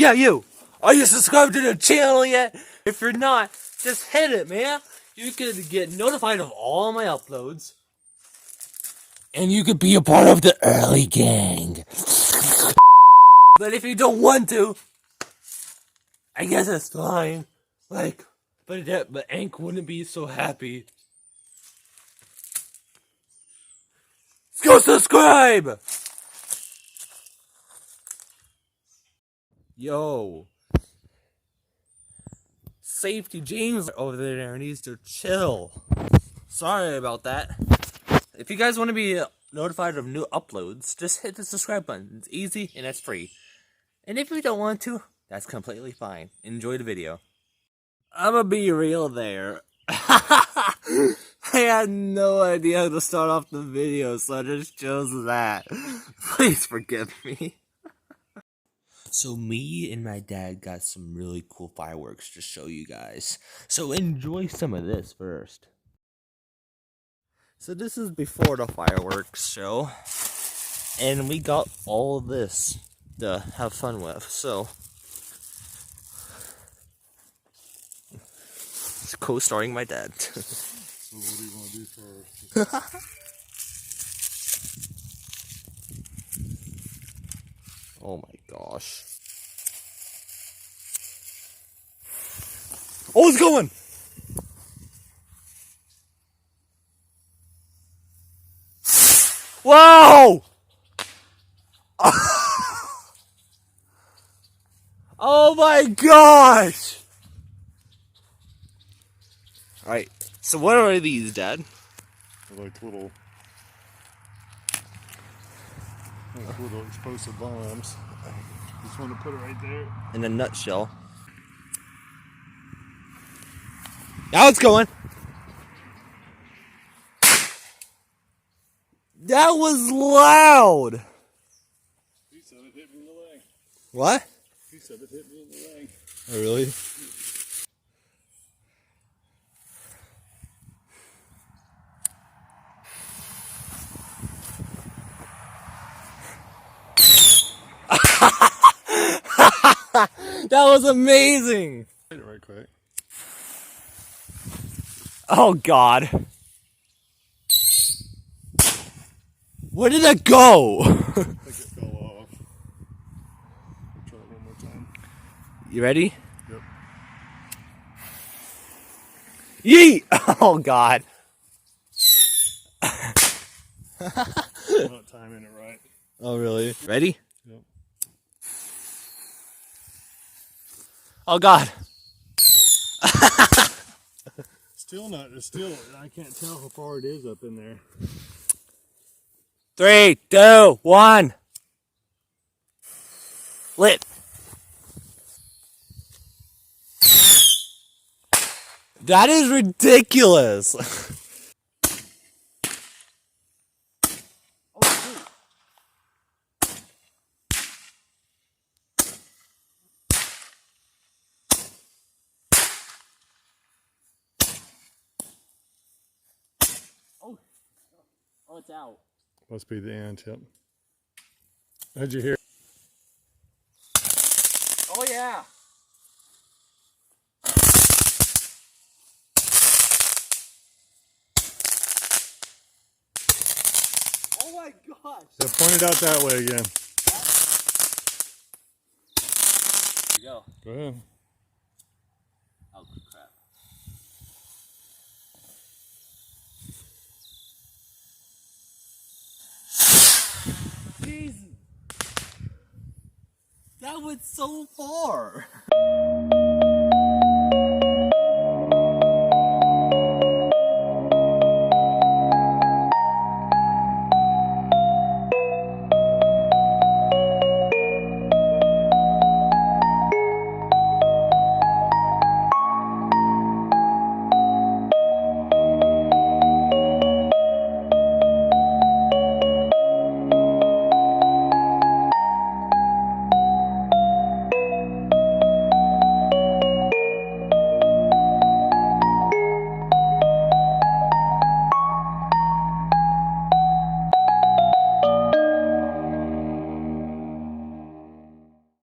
Yeah, you! Are you subscribed to the channel yet? If you're not, just hit it, man. You can get notified of all my uploads. And you could be a part of the early gang. But if you don't want to, I guess it's fine. Like, but Ank wouldn't be so happy. Let's go subscribe! Yo. Safety James over there needs to chill. Sorry about that. If you guys want to be notified of new uploads, just hit the subscribe button. It's easy and it's free. And if you don't want to, that's completely fine. Enjoy the video. I'ma be real there. I had no idea how to start off the video, so I just chose that. Please forgive me. So me and my dad got some really cool fireworks to show you guys. So enjoy some of this first. So this is before the fireworks show. And we got all this to have fun with. So it's co-starring my dad. So what do you want to do first? Oh my gosh. Oh, it's going! Wow! Oh my gosh! Alright, so what are these, Dad? They're like little explosive bombs. Just want to put it right there. In a nutshell. Now it's going! That was loud! He said it hit me in the leg. What? He said it hit me in the leg. Oh, really? That was amazing! Hit it right quick. Oh God. Where did it go? I think it fell off. I'll try it one more time. You ready? Yep. Yeet! Oh God. I'm not timing it right. Oh really? Ready? Yep. Oh God. Still not. It's still. I can't tell how far it is up in there. 3, 2, 1. Lit. That is ridiculous. Oh, it's out. Must be the ant. Yep. How'd you hear? Oh yeah. Oh my gosh. Yeah, point it out that way again. Here you go. Go ahead. Oh crap. Jesus. That went so far.